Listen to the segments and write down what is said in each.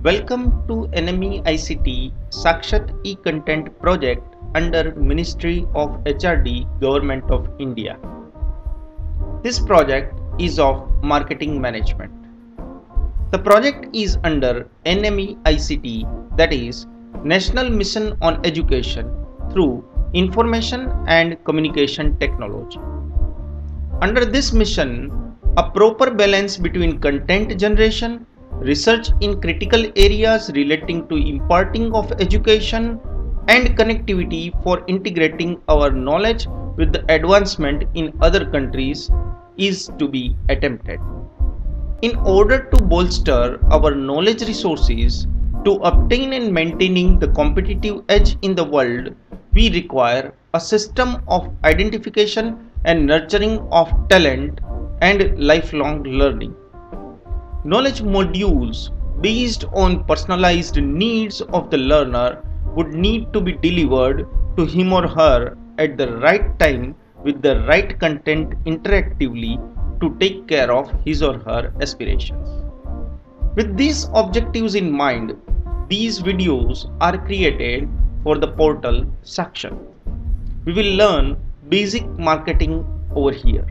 Welcome to NME ICT Sakshat e-content project under Ministry of HRD Government of India. This project is of marketing management. The project is under NME ICT, that is National Mission on Education through Information and Communication Technology. Under this mission, a proper balance between content generation, research in critical areas relating to imparting of education, and connectivity for integrating our knowledge with the advancement in other countries is to be attempted. In order to bolster our knowledge resources to obtain and maintaining the competitive edge in the world, we require a system of identification and nurturing of talent and lifelong learning. Knowledge modules based on personalized needs of the learner would need to be delivered to him or her at the right time with the right content interactively to take care of his or her aspirations. With these objectives in mind, these videos are created for the portal Sakshat. We will learn basic marketing over here.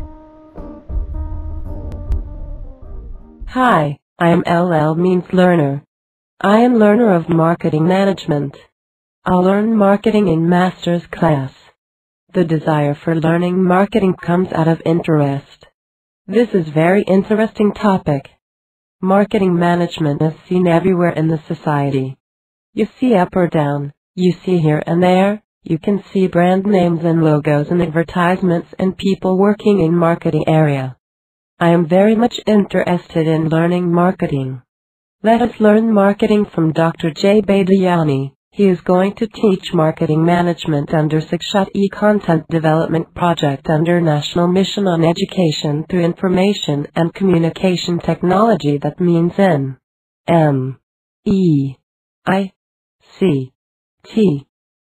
Hi, I am LL means learner. I am learner of marketing management. I'll learn marketing in master's class. The desire for learning marketing comes out of interest. This is very interesting topic. Marketing management is seen everywhere in the society. You see up or down, you see here and there, you can see brand names and logos and advertisements and people working in marketing area. I am very much interested in learning marketing. Let us learn marketing from Dr. J. Badiani. He is going to teach marketing management under Sakshat e-content development project under National Mission on Education through Information and Communication Technology, that means NME-ICT.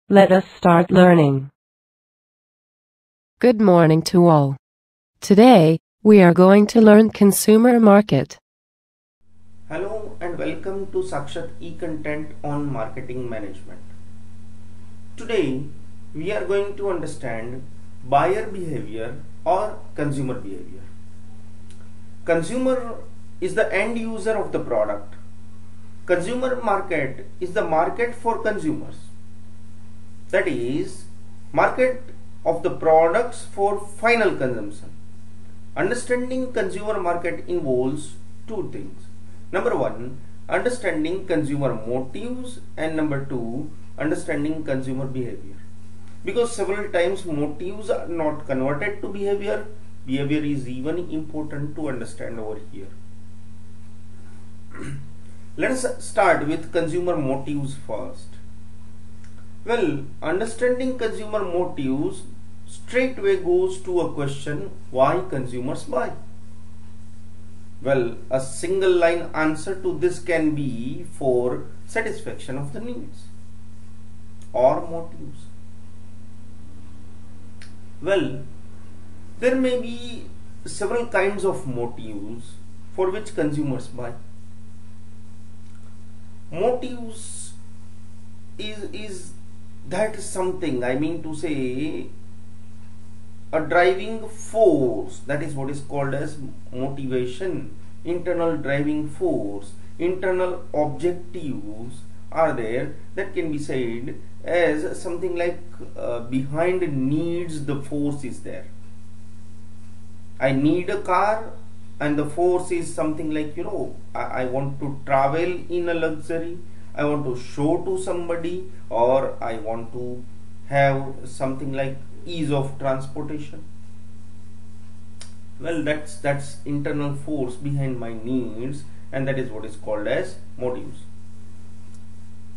Let us start learning. Good morning to all. Today, we are going to learn consumer market. Hello and welcome to Sakshat e-content on marketing management. Today we are going to understand buyer behavior or consumer behavior. Consumer is the end user of the product. Consumer market is the market for consumers. That is, market of the products for final consumption. Understanding consumer market involves two things. Number one, understanding consumer motives, and number two, understanding consumer behavior. Because several times motives are not converted to behavior, behavior is even important to understand over here. Let us start with consumer motives first. Well, understanding consumer motives straightway goes to a question: why consumers buy? Well, a single line answer to this can be for satisfaction of the needs or motives. Well, there may be several kinds of motives for which consumers buy. Motives is that something, I mean to say, a driving force, that is what is called as motivation, internal driving force, internal objectives are there that can be said as something like behind needs the force is there. I need a car and the force is something like, I want to travel in a luxury, I want to show to somebody, or I want to have something like ease of transportation. Well, that's internal force behind my needs, and that is what is called as motives.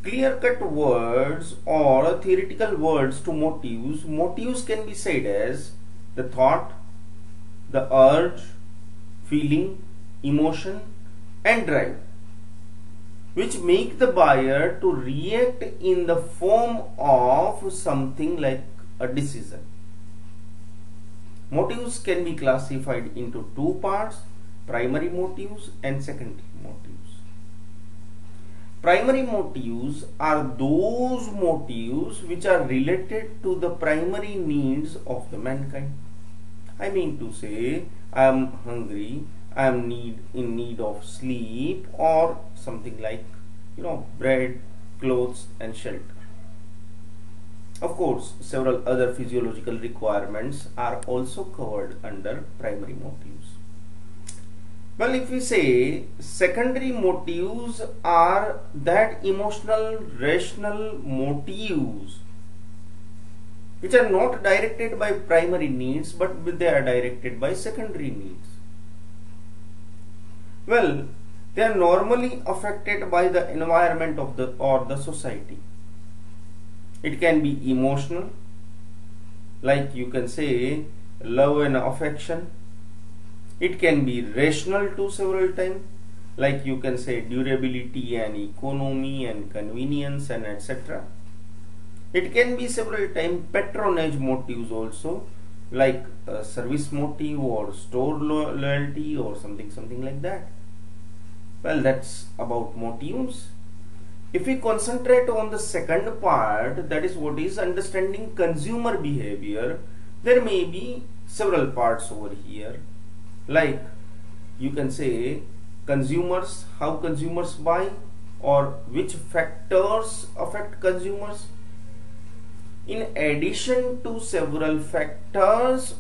Clear-cut words or theoretical words to motives. Motives can be said as the thought, the urge, feeling, emotion, and drive, which make the buyer to react in the form of something like a decision. Motives can be classified into two parts: primary motives and secondary motives. Primary motives are those motives which are related to the primary needs of the mankind. I mean to say, I am hungry, I am in need of sleep, or something like, bread, clothes and shelter. Of course, several other physiological requirements are also covered under primary motives. Well, if we say secondary motives are that emotional, rational motives which are not directed by primary needs, but they are directed by secondary needs. Well, they are normally affected by the environment of the society. It can be emotional, like you can say love and affection. It can be rational too several times, like you can say durability and economy and convenience and etc. It can be several times patronage motives also, like service motive or store loyalty or something like that. Well, that's about motives. If we concentrate on the second part, that is what is understanding consumer behavior, there may be several parts over here. Like you can say consumers, how consumers buy, or which factors affect consumers. In addition to several factors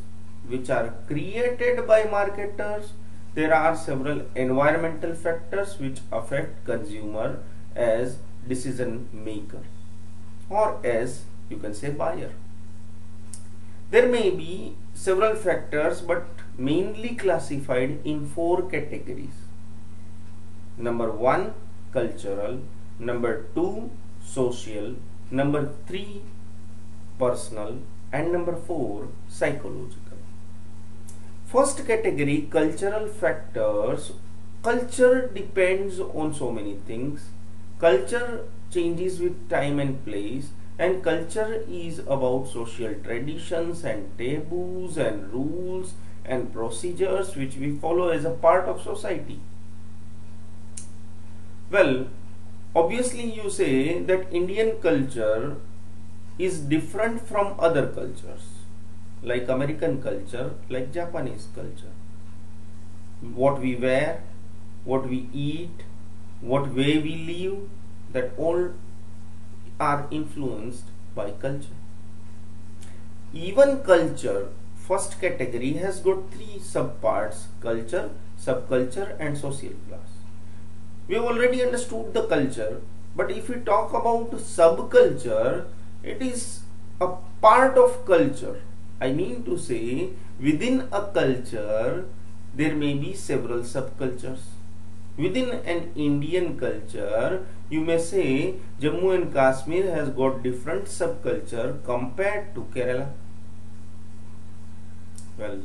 which are created by marketers, there are several environmental factors which affect consumer as decision maker, or as you can say buyer. There may be several factors, but mainly classified in 4 categories. Number 1, cultural. Number 2, social. Number 3, personal. And number 4, psychological. First category, cultural factors. Culture depends on so many things. Culture changes with time and place, and culture is about social traditions and taboos and rules and procedures which we follow as a part of society. Well, obviously you say that Indian culture is different from other cultures, like American culture, like Japanese culture. What we wear, what we eat, what way we live, that all are influenced by culture. Even culture, first category, has got 3 subparts: culture, subculture and social class. We have already understood the culture, but if we talk about subculture, it is a part of culture. I mean to say, within a culture there may be several subcultures. Within an Indian culture, you may say Jammu and Kashmir has got different subculture compared to Kerala. Well,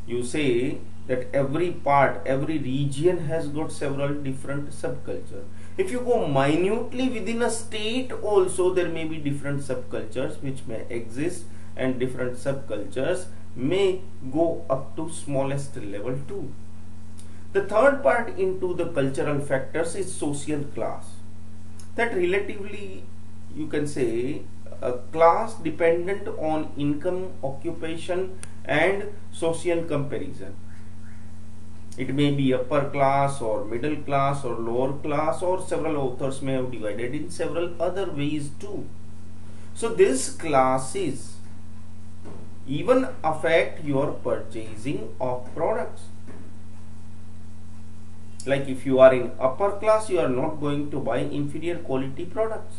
you say that every part, every region has got several different subculture. If you go minutely within a state also, there may be different subcultures which may exist, and different subcultures may go up to smallest level too. The third part into the cultural factors is social class. That relatively, you can say, a class dependent on income, occupation and social comparison. It may be upper class or middle class or lower class, or several authors may have divided in several other ways too. So these classes even affect your purchasing of products. Like if you are in upper class, you are not going to buy inferior quality products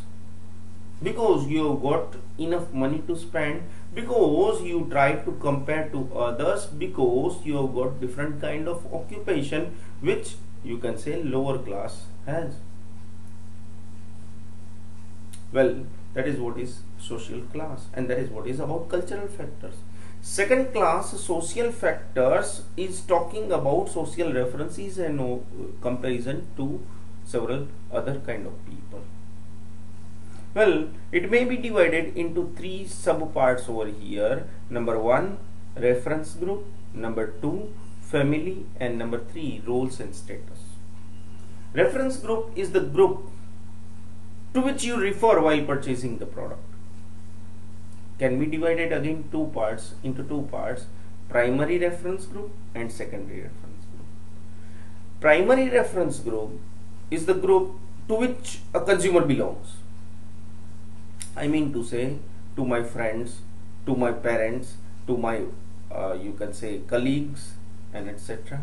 because you have got enough money to spend, because you try to compare to others, because you have got different kind of occupation which you can say lower class has. Well, that is what is social class, and that is what is about cultural factors. Second class, social factors, is talking about social references and comparison to several other kind of people. Well, it may be divided into 3 subparts over here. Number 1, reference group. Number 2, family. And number 3, roles and status. Reference group is the group to which you refer while purchasing the product can be divided again into two parts, primary reference group and secondary reference group. Primary reference group is the group to which a consumer belongs. I mean to say, to my friends, to my parents, to my you can say colleagues and etc.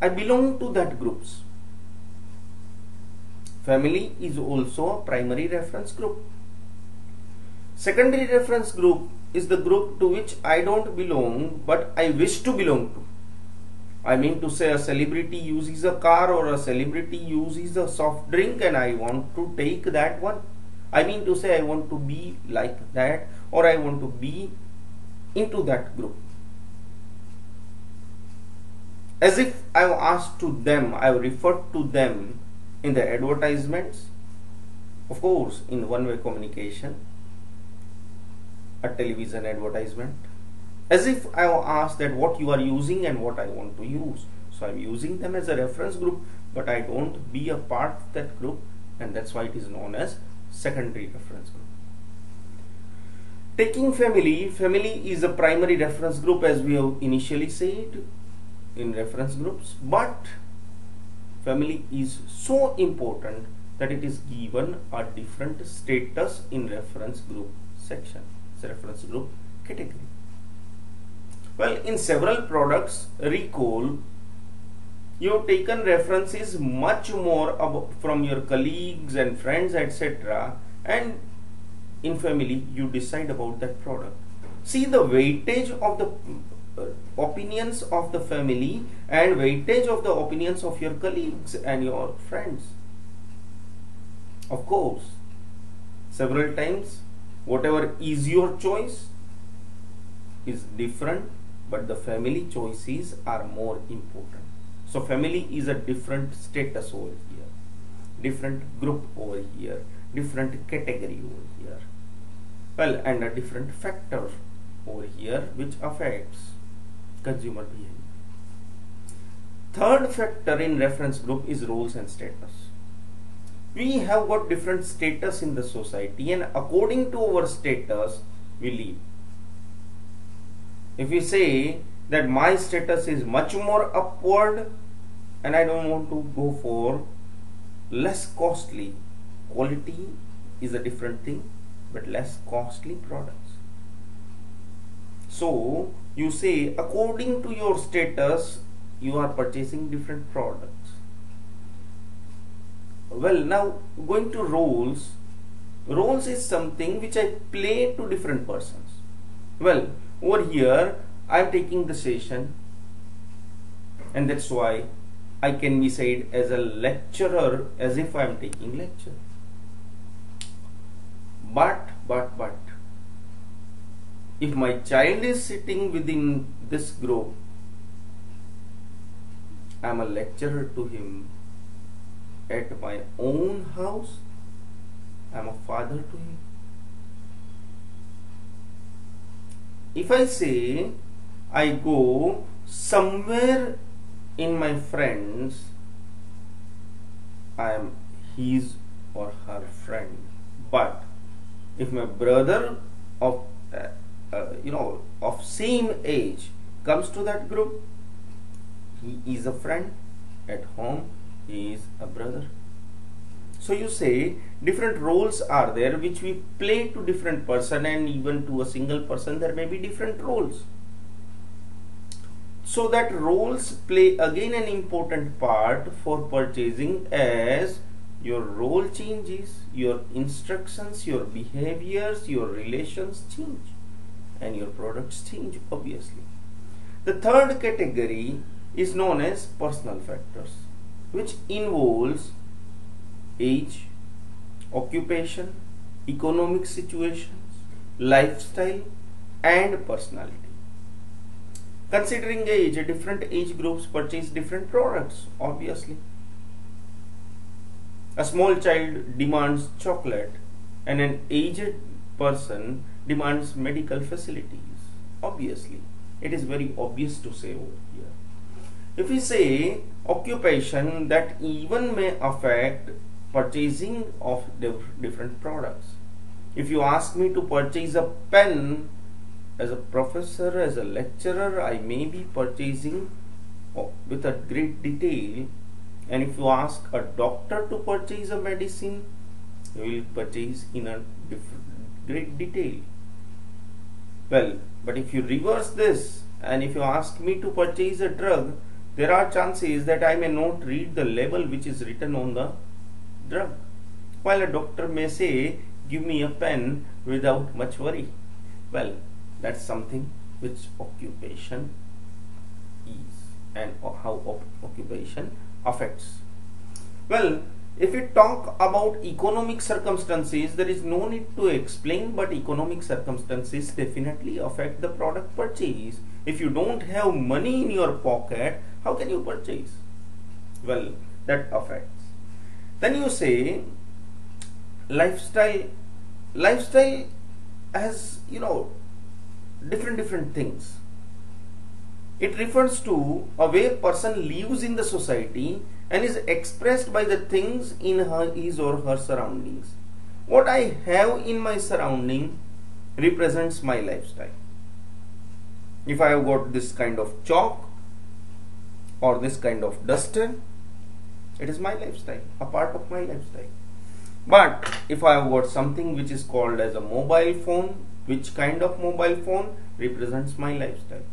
I belong to that groups. Family is also a primary reference group. Secondary reference group is the group to which I don't belong but I wish to belong to. I mean to say, a celebrity uses a car or a celebrity uses a soft drink and I want to take that one. I mean to say, I want to be like that, or I want to be into that group. As if I have asked to them, I have referred to them in the advertisements, of course in one-way communication, a television advertisement, as if I have asked that what you are using and what I want to use. So I am using them as a reference group, but I don't be a part of that group, and that's why it is known as secondary reference group. Taking family, family is a primary reference group as we have initially said in reference groups, but family is so important that it is given a different status in reference group section, reference group category. Well, in several products, recall, you have taken references much more from your colleagues and friends etc., and in family you decide about that product. See the weightage of the opinions of the family and weightage of the opinions of your colleagues and your friends. Of course, several times whatever is your choice is different, but the family choices are more important. So family is a different status over here, different group over here, different category over here. Well, and a different factor over here which affects consumer behavior. Third factor in reference group is roles and status. We have got different status in the society, and according to our status we live. If we say that my status is much more upward and I don't want to go for less costly, quality is a different thing, but less costly products. So you say according to your status you are purchasing different products. Well, now going to roles. Roles is something which I play to different persons. Well, over here I am taking the session, and that's why I can be said as a lecturer, as if I am taking lecture. But if my child is sitting within this group, I am a lecturer to him. At my own house, I am a father to him. If I say I go somewhere in my friends, I am his or her friend. But if my brother of of same age comes to that group, he is a friend. At home, he is a brother. So you say different roles are there which we play to different person, and even to a single person there may be different roles. So that roles play again an important part for purchasing, as your role changes, your instructions, your behaviors, your relations change, and your products change obviously. The third category is known as personal factors, which involves age, occupation, economic situations, lifestyle and personality. Considering age, different age groups purchase different products obviously. A small child demands chocolate and an aged person demands medical facilities. Obviously, it is very obvious to say over here. If we say occupation, that even may affect purchasing of different products. If you ask me to purchase a pen, as a professor, as a lecturer, I may be purchasing with a great detail, and if you ask a doctor to purchase a medicine, he will purchase in a great detail. Well, but if you reverse this, and if you ask me to purchase a drug, there are chances that I may not read the label which is written on the drug, while a doctor may say, give me a pen without much worry. Well, that's something which occupation is and how occupation affects. Well, if we talk about economic circumstances, there is no need to explain, but economic circumstances definitely affect the product purchase. If you don't have money in your pocket, how can you purchase? Well, that affects. Then you say lifestyle has, different things. It refers to a way a person lives in the society and is expressed by the things in his or her surroundings. What I have in my surrounding represents my lifestyle. If I have got this kind of chalk or this kind of duster, it is my lifestyle, a part of my lifestyle. But if I have got something which is called as a mobile phone, which kind of mobile phone represents my lifestyle.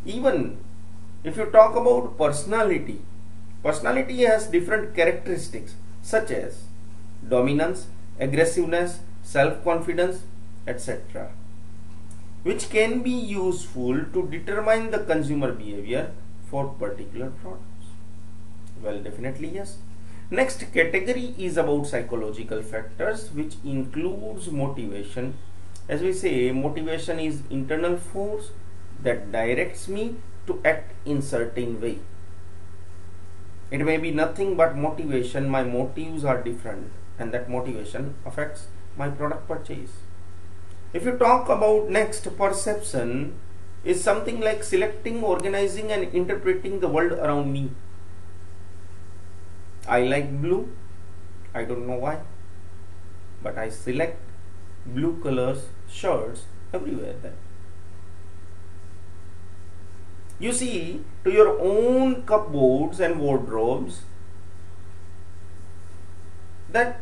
Even if you talk about personality, personality has different characteristics such as dominance, aggressiveness, self-confidence, etc., which can be useful to determine the consumer behavior for particular products. Well, definitely yes. Next category is about psychological factors, which includes motivation. As we say, motivation is internal force that directs me to act in certain way. It may be nothing but motivation. My motives are different, and that motivation affects my product purchase. If you talk about next, perception is something like selecting, organizing and interpreting the world around me. I like blue, I don't know why, but I select blue colors shirts everywhere then. You see, to your own cupboards and wardrobes, that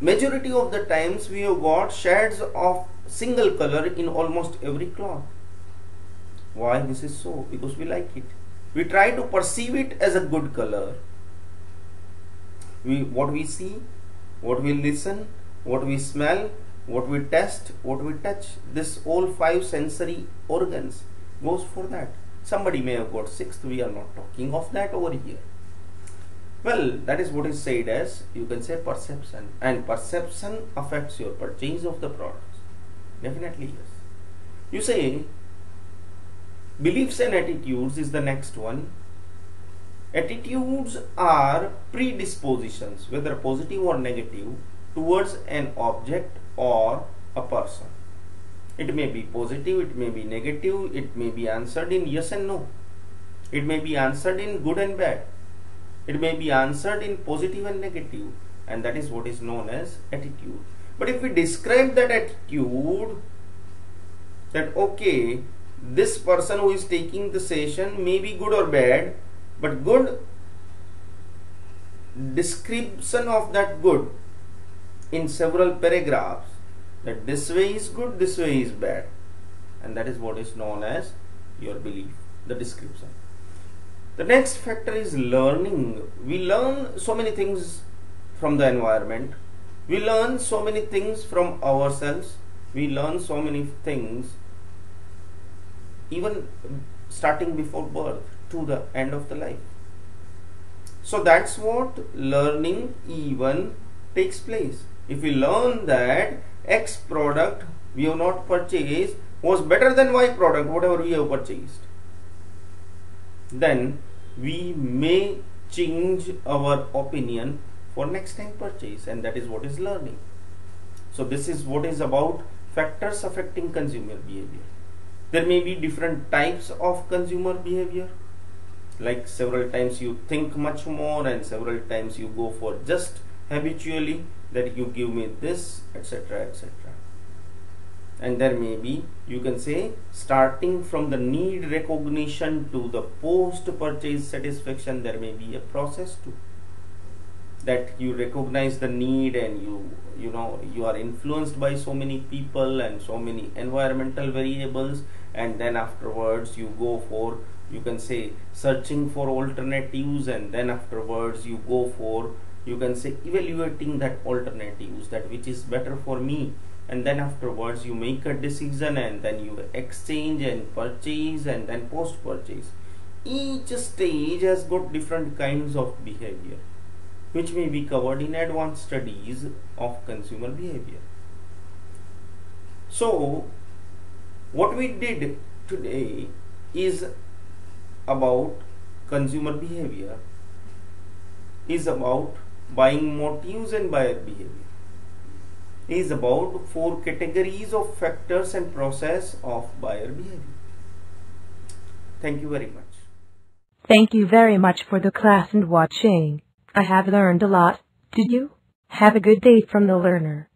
majority of the times we have got shades of single color in almost every cloth. Why this is so? Because we like it. We try to perceive it as a good color. What we see, what we listen, what we smell, what we taste, what we touch, this all 5 sensory organs goes for that. Somebody may have got 6th, we are not talking of that over here. Well, that is what is said as, you can say, perception, and perception affects your purchase of the products. Definitely yes. You say beliefs and attitudes is the next one. Attitudes are predispositions, whether positive or negative, towards an object or a person. It may be positive, it may be negative, it may be answered in yes and no. It may be answered in good and bad. It may be answered in positive and negative, and that is what is known as attitude. But if we describe that attitude, that okay, this person who is taking the session may be good or bad, but good description of that good in several paragraphs, that this way is good, this way is bad, and that is what is known as your belief, the description. The next factor is learning. We learn so many things from the environment. We learn so many things from ourselves. We learn so many things even starting before birth to the end of the life. So that's what learning even takes place. If we learn that X product we have not purchased was better than Y product, whatever we have purchased, then we may change our opinion for next time purchase, and that is what is learning. So this is what is about factors affecting consumer behavior. There may be different types of consumer behavior. like several times you think much more, and several times you go for just habitually that you give me this, etc., etc. And there may be, you can say, starting from the need recognition to the post purchase satisfaction, there may be a process too, that you recognize the need, and you are influenced by so many people and so many environmental variables, and then afterwards you go for, you can say, searching for alternatives, and then afterwards you go for, you can say, evaluating that alternatives, that which is better for me, and then afterwards you make a decision, and then you exchange and purchase, and then post purchase. Each stage has got different kinds of behavior, which may be covered in advanced studies of consumer behavior. So what we did today is about consumer behavior, is about buying motives and buyer behavior, is about 4 categories of factors and process of buyer behavior. Thank you very much. Thank you very much for the class and watching. I have learned a lot. Did you? Have a good day from the learner.